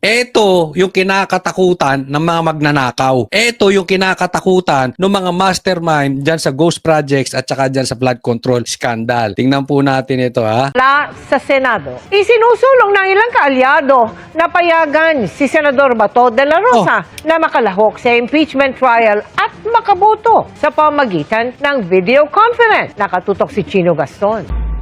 Ito yung kinakatakutan ng mga magnanakaw. Ito yung kinakatakutan ng mga mastermind dyan sa ghost projects at saka dyan sa flood control scandal. Tingnan po natin ito ha. Sa Senado, isinusulong ng ilang kaalyado na payagan si Senador Bato de la Rosa na makalahok sa impeachment trial at makaboto sa pamagitan ng video conference. Nakatutok si Chino Gaston.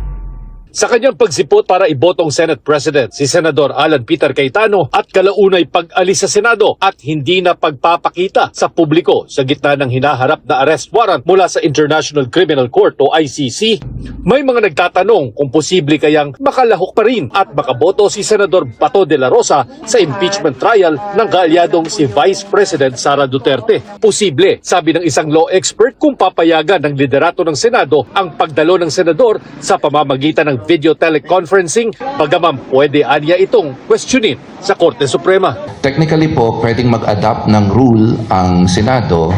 Sa kanyang pagsipot para ibotong Senate President, si Senador Alan Peter Cayetano at kalaunay pag-alis sa Senado at hindi na pagpapakita sa publiko sa gitna ng hinaharap na arrest warrant mula sa International Criminal Court o ICC, may mga nagtatanong kung posible kayang makalahok pa rin at makaboto si Senador Bato de la Rosa sa impeachment trial ng kaalyadong si Vice President Sara Duterte. Posible, sabi ng isang law expert, kung papayagan ng liderato ng Senado ang pagdalo ng senador sa pamamagitan ng video teleconferencing, bagaman pwede anya itong questionin sa Korte Suprema. Technically po, pwedeng mag-adapt ng rule ang Senado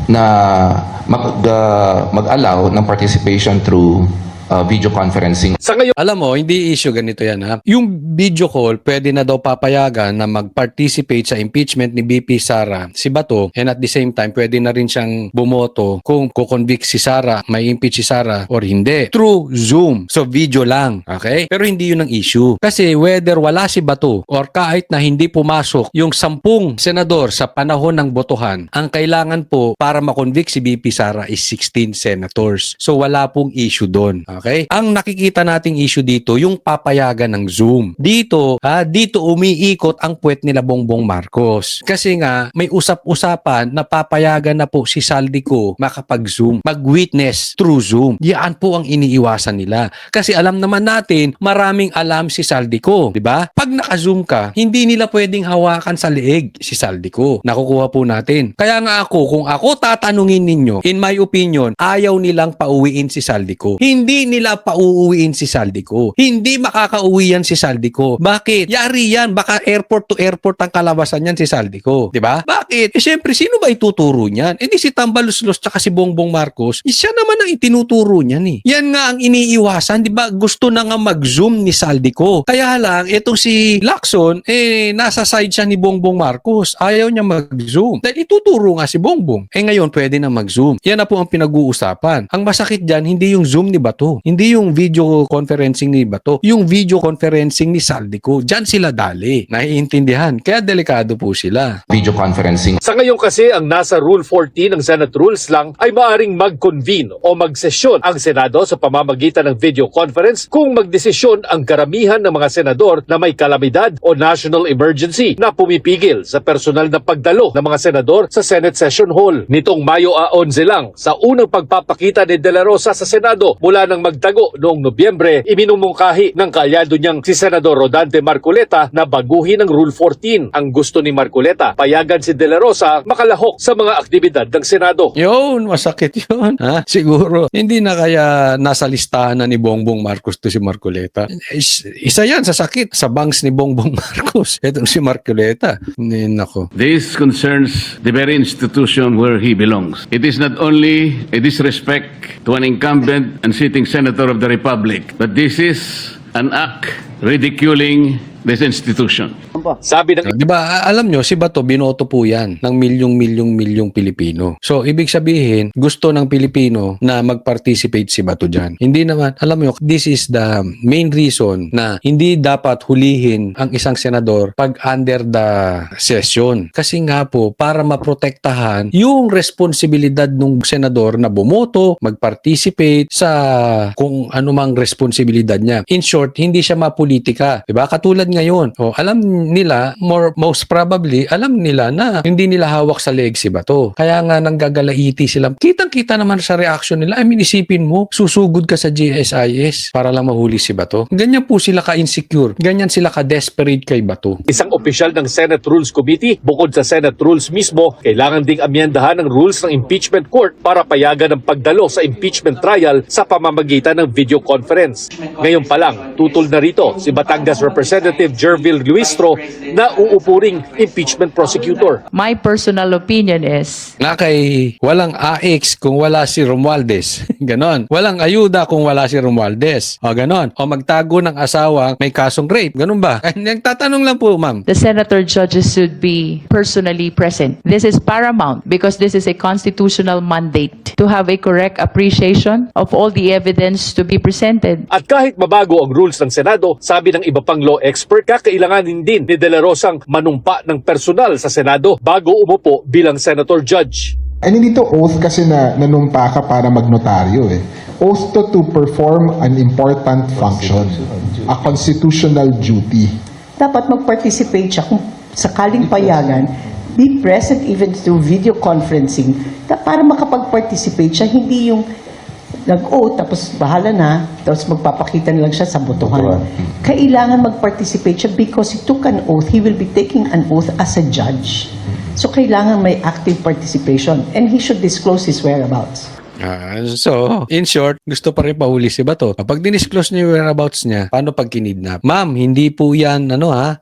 na mag-allow ng participation through video conferencing. Sa ngayon, Alam mo, hindi issue ganito yan ha. Yung video call, pwede na daw papayagan na mag-participate sa impeachment ni BP Sara si Bato, and at the same time, pwede na rin siyang bumoto kung kukonvict si Sara, may impeach si Sara or hindi. Through Zoom. So video lang. Okay? Pero hindi yun ang issue. Kasi whether wala si Bato or kahit na hindi pumasok yung 10 senador sa panahon ng botohan, ang kailangan po para makonvict si BP Sara is 16 senators. So wala pong issue doon. Okay? Ang nakikita nating issue dito, yung papayagan ng Zoom. Dito umiikot ang puwet nila Bongbong Marcos. Kasi nga, may usap-usapan na papayagan na po si Saldico makapag-Zoom, mag-witness through Zoom. Yan po ang iniiwasan nila. Kasi alam naman natin, maraming alam si Saldico, di ba? Pag naka-Zoom ka, hindi nila pwedeng hawakan sa leeg si Saldico. Nakukuha po natin. Kaya nga ako, kung ako tatanungin ninyo, in my opinion, ayaw nilang pauwiin si Saldico. Hindi nila pauuwiin si Saldico. Hindi makakauwi yan si Saldico. Bakit? Yari yan. Baka airport to airport ang kalabasan yan si Saldico. Diba? Bakit? Siyempre, sino ba ituturo niyan? Di si Tambaluslos tsaka si Bongbong Marcos, siya naman ang itinuturo niyan eh. Yan nga ang iniiwasan. Diba? Gusto na nga mag-Zoom ni Saldico. Kaya lang, itong si Lacson, nasa side siya ni Bongbong Marcos. Ayaw niya mag-Zoom. Dahil ituturo nga si Bongbong. Ngayon, pwede na mag-Zoom. Yan na po ang pinag-uusapan. Ang masakit dyan, hindi yung Zoom ni Bato. Hindi yung video conferencing ni Bato. Yung video conferencing ni Saldico. Diyan sila dali. Naiintindihan. Kaya delikado po sila. Video conferencing. sa ngayon kasi ang nasa Rule 14 ng Senate Rules lang ay maaring mag-convene o magsesyon ang Senado sa pamamagitan ng video conference kung magdesisyon ang karamihan ng mga senador na may kalamidad o national emergency na pumipigil sa personal na pagdalo ng mga senador sa Senate Session Hall. Nitong Mayo 11 lang, sa unang pagpapakita ni De La Rosa sa Senado mula nang magtago noong Nobyembre, iminumungkahi ng kaalyado niyang si Senador Rodante Marcoleta na baguhin ang Rule 14. Ang gusto ni Marcoleta, payagan si De La Rosa makalahok sa mga aktibidad ng Senado. Yun, masakit yun. Ha? Siguro, hindi na kaya nasa listahan na ni Bongbong Marcos to si Marcoleta. Isa yan sa sakit, sa bangs ni Bongbong Marcos. Itong si Marcoleta. Nako. This concerns the very institution where he belongs. It is not only a disrespect to an incumbent and sitting senator of the Republic, but this is an act ridiculing this institution. Sabi ng Di ba, alam nyo, si Bato, binoto po yan ng milyong Pilipino. So, ibig sabihin, gusto ng Pilipino na mag-participate si Bato dyan. Hindi naman, alam nyo, this is the main reason na hindi dapat hulihin ang isang senador pag under the session. Kasi nga po, para maprotektahan yung responsibilidad ng senador na bumoto, mag-participate sa kung anumang responsibilidad niya. In short, hindi siya mapolitika. Diba? Katulad ngayon, alam nila, most probably, alam nila na hindi nila hawak sa leg si Bato. Kaya nga nanggagalaiti sila. Kitang-kita naman sa reaction nila. I mean, isipin mo, susugod ka sa GSIS para lang mahuli si Bato. Ganyan po sila ka-insecure. Ganyan sila ka-desperate kay Bato. isang opisyal ng Senate Rules Committee, bukod sa Senate Rules mismo, kailangan ding amyendahan ng rules ng Impeachment Court para payagan ang pagdalo sa impeachment trial sa pamamagitan ng video conference. Ngayon pa lang, tutol na rito si Batangas Representative Representative Jervil Luistro na uupuring impeachment prosecutor. My personal opinion is Na kay walang AX kung wala si Romualdez. Ganon. Walang ayuda kung wala si Romualdez. O ganon. O magtago ng asawang may kasong rape. Ganon ba? Nagtatanong lang po, ma'am. the senator judges should be personally present. This is paramount because this is a constitutional mandate to have a correct appreciation of all the evidence to be presented. At kahit mabago ang rules ng Senado, sabi ng iba pang law expert, kakailanganin din ni De La Rosang manumpa ng personal sa Senado bago umupo bilang senator judge. And hindi to oath kasi na nanumpa ka para magnotaryo eh. Oath to perform an important function, a constitutional duty. Dapat mag-participate siya kung sakaling payagan, be present even through video conferencing para makapag-participate siya, hindi yung nag-oath tapos bahala na, tapos magpapakita na lang siya sa botohan. Kailangan mag-participate siya because he took an oath, he will be taking an oath as a judge. So kailangan may active participation and he should disclose his whereabouts. So, in short, gusto pa rin pahuli si Bato. Kapag dinisclose niya yung whereabouts niya, paano pag kinidnap? Ma'am, hindi po yan,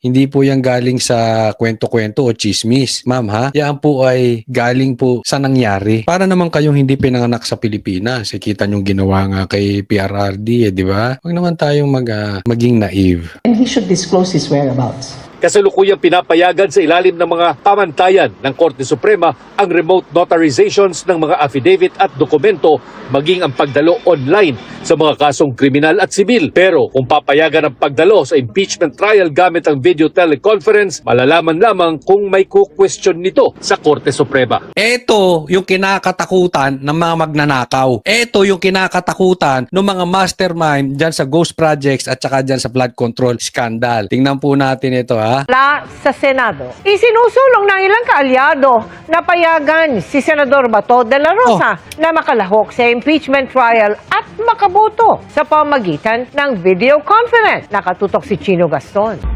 hindi po yan galing sa kwento-kwento o chismis. Ma'am, yan po ay galing po sa nangyari. Para naman kayong hindi pinanganak sa Pilipinas. Kita niyong ginawa nga kay PRRD, di ba? Huwag naman tayong maging naive. And he should disclose his whereabouts. Kasalukuyang pinapayagan sa ilalim ng mga pamantayan ng Korte Suprema ang remote notarizations ng mga affidavit at dokumento maging ang pagdalo online sa mga kasong kriminal at sibil. Pero kung papayagan ang pagdalo sa impeachment trial gamit ang video teleconference, malalaman lamang kung may question nito sa Korte Suprema. Ito yung kinakatakutan ng mga magnanakaw. Ito yung kinakatakutan ng mga mastermind dyan sa ghost projects at saka dyan sa flood control scandal. Tingnan po natin ito Sa Senado, isinusulong ng ilang kaalyado na payagan si Senador Bato de la Rosa na makalahok sa impeachment trial at makaboto sa pamagitan ng video conference. Nakatutok si Chino Gaston.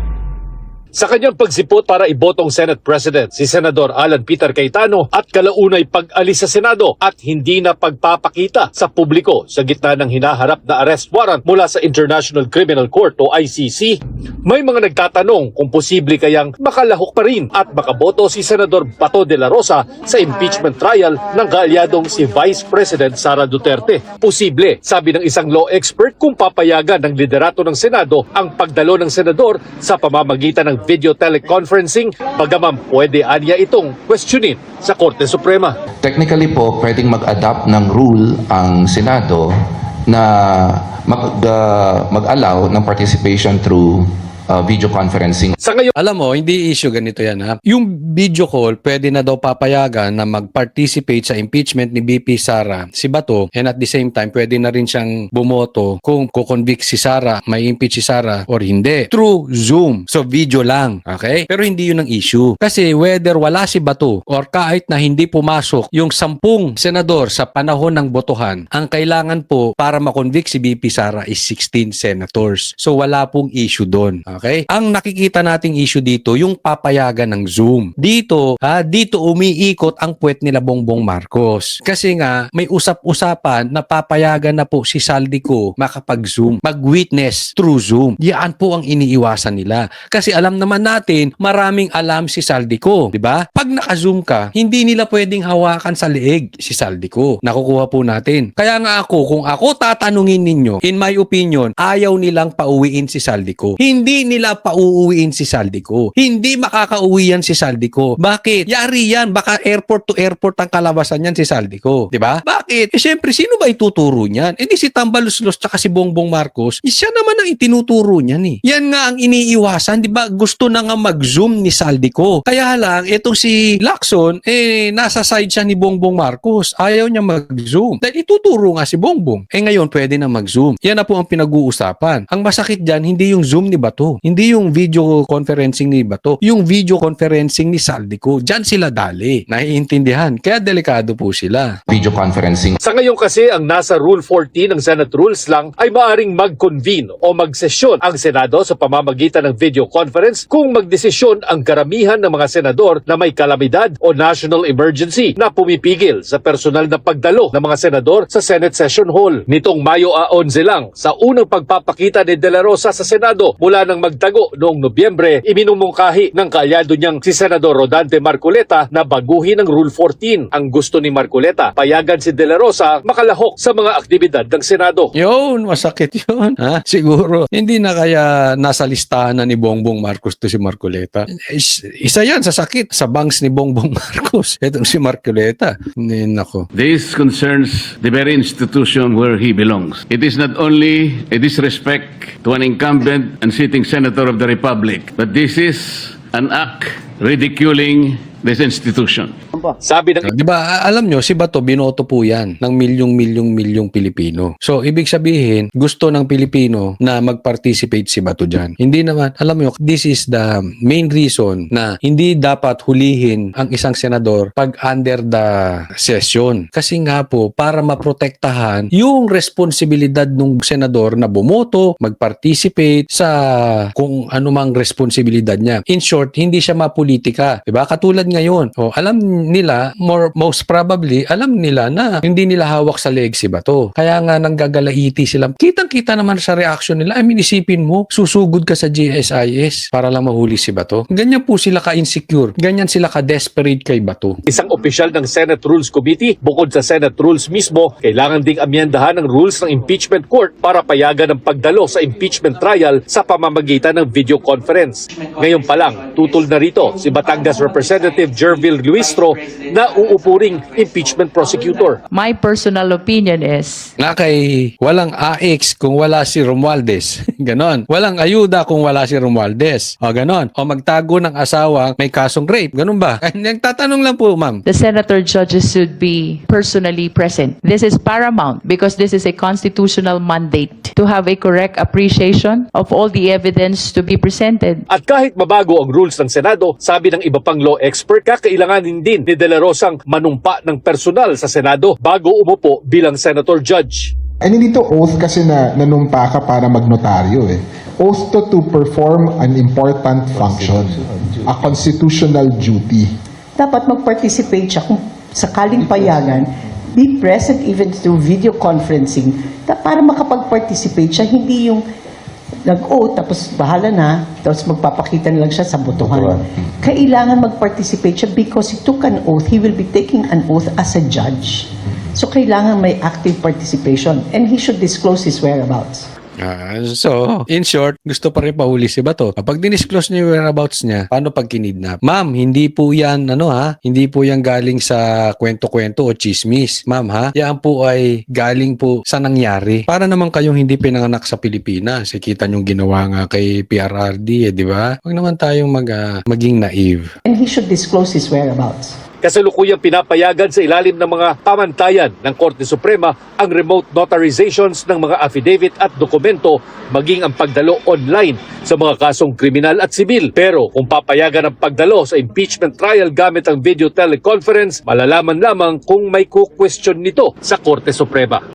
Sa kanyang pagsipot para ibotong Senate President, si Senador Alan Peter Cayetano at kalaunay pag-alis sa Senado at hindi na pagpapakita sa publiko sa gitna ng hinaharap na arrest warrant mula sa International Criminal Court o ICC, may mga nagtatanong kung posible kayang makalahok pa rin at makaboto si Senador Bato de la Rosa sa impeachment trial ng kaalyadong si Vice President Sara Duterte. Posible, sabi ng isang law expert, kung papayagan ng liderato ng Senado ang pagdalo ng senador sa pamamagitan ng video teleconferencing, bagaman pwede anya itong questionin sa Korte Suprema. Technically po, pwedeng mag-adapt ng rule ang Senado na mag-allow ng participation through video conferencing. Sa ngayon, Alam mo, hindi issue ganito yan Yung video call, pwede na daw papayagan na mag-participate sa impeachment ni BP Sara si Bato, and at the same time, pwede na rin siyang bumoto kung kukonvict si Sara, may impeach si Sara or hindi. Through Zoom. So, video lang. Okay? Pero hindi yun ang issue. Kasi whether wala si Bato or kahit na hindi pumasok yung 10 senador sa panahon ng botohan, ang kailangan po para makonvict si BP Sara is 16 senators. So, wala pong issue doon. Okay? Ang nakikita nating issue dito, yung papayagan ng Zoom. Dito umiikot ang puwet nila Bongbong Marcos. Kasi nga, may usap-usapan na papayagan na po si Saldico makapag-Zoom, mag-witness through Zoom. Yan po ang iniiwasan nila. Kasi alam naman natin, maraming alam si Saldico, di ba? Pag naka-Zoom ka, hindi nila pwedeng hawakan sa leeg si Saldico. Nakukuha po natin. Kaya nga kung ako tatanungin ninyo, in my opinion, ayaw nilang pauwiin si Saldico. Hindi nila pauuwiin si Saldico. Hindi makakauwi yan si Saldico. Bakit? Yari yan. Baka airport to airport ang kalabasan yan si Saldico. Diba? Bakit? Siyempre, sino ba ituturo niyan? Di si Tambaluslos tsaka si Bongbong Marcos, siya naman ang itinuturo niyan Yan nga ang iniiwasan. Diba? Gusto na nga mag-Zoom ni Saldico. Kaya lang, itong si Lacson, nasa side siya ni Bongbong Marcos. Ayaw niya mag-Zoom. Dahil ituturo nga si Bongbong. Ngayon, pwede na mag-Zoom. Yan na po ang pinag-uusapan. Ang masakit dyan, hindi yung Zoom ni Bato. Hindi yung video conferencing ni Bato. Yung video conferencing ni Saldico. Diyan sila dali. Naiintindihan. Kaya delikado po sila. Video conferencing. sa ngayon kasi ang nasa Rule 14 ng Senate Rules lang ay maaring mag-convene o magsesyon ang Senado sa pamamagitan ng video conference kung magdesisyon ang karamihan ng mga senador na may kalamidad o national emergency na pumipigil sa personal na pagdalo ng mga senador sa Senate Session Hall. Nitong Mayo 11 lang, sa unang pagpapakita ni De La Rosa sa Senado mula ng magtago noong Nobyembre, iminumungkahi ng kaalyado niyang si Senador Rodante Marcoleta na baguhin ang Rule 14. Ang gusto ni Marcoleta, payagan si De La Rosa makalahok sa mga aktibidad ng Senado. Yun, masakit yun. Ha? Siguro, hindi na kaya nasa listahan na ni Bongbong Marcos to si Marcoleta. Isa yan sa sakit, sa bangs ni Bongbong Marcos. Itong si Marcoleta. Nako. This concerns the very institution where he belongs. It is not only a disrespect to an incumbent and sitting senator of the Republic, but this is an act ridiculing this institution. Sabi ng Di ba, alam nyo, si Bato, binoto po yan ng milyong Pilipino. So, ibig sabihin, gusto ng Pilipino na mag-participate si Bato dyan. Hindi naman, alam nyo, this is the main reason na hindi dapat hulihin ang isang senador pag under the session. Kasi nga po, para maprotektahan yung responsibilidad ng senador na bumoto, mag-participate sa kung anumang responsibilidad niya. In short, hindi siya mapolitika. Diba? Katulad ngayon, alam nila, most probably, alam nila na hindi nila hawak sa leg si Bato. Kaya nga nanggagalaiti sila. Kitang-kita naman sa reaction nila. I mean, isipin mo, susugod ka sa GSIS para lang mahuli si Bato. Ganyan po sila ka-insecure. Ganyan sila ka-desperate kay Bato. isang opisyal ng Senate Rules Committee, bukod sa Senate Rules mismo, kailangan ding amyendahan ng rules ng impeachment court para payagan ang pagdalo sa impeachment trial sa pamamagitan ng video conference. Ngayon pa lang, tutol na rito si Batangas Representative Jervil Luistro na uupuring impeachment prosecutor. My personal opinion is Nga kay walang AX kung wala si Romualdez. Ganon. Walang ayuda kung wala si Romualdez. O ganon. O magtago ng asawa may kasong rape. Ganon ba? Nagtatanong lang po, ma'am. the senator judges should be personally present. This is paramount because this is a constitutional mandate to have a correct appreciation of all the evidence to be presented. At kahit mabago ang rules ng Senado, sabi ng iba pang law expert, kakailanganin din ni De La Rosang manumpa ng personal sa Senado bago umupo bilang senator judge. And hindi to oath kasi na nanumpa ka para magnotaryo eh. Oath to perform an important function, a constitutional duty. Dapat mag-participate siya kung sakaling payagan, be present even through video conferencing para makapag-participate siya, hindi yung nag-oath tapos bahala na, tapos magpapakita na lang siya sa botohan. Kailangan mag-participate siya because he took an oath, he will be taking an oath as a judge. So kailangan may active participation and he should disclose his whereabouts. So, in short, gusto pa rin pahuli si Bato. Kapag dinisclose niya yung whereabouts niya, paano pag kinidnap? Ma'am, hindi po yan, hindi po yan galing sa kwento-kwento o chismis. Ma'am, ha? Yan po ay galing po sa nangyari. Para naman kayong hindi pinanganak sa Pilipinas. Kita niyong ginawa nga kay PRRD, di ba? Huwag naman tayong maging naive. And he should disclose his whereabouts. Kasalukuyang pinapayagan sa ilalim ng mga pamantayan ng Korte Suprema ang remote notarizations ng mga affidavit at dokumento maging ang pagdalo online sa mga kasong kriminal at sibil. Pero kung papayagan ang pagdalo sa impeachment trial gamit ang video teleconference, malalaman lamang kung may question nito sa Korte Suprema.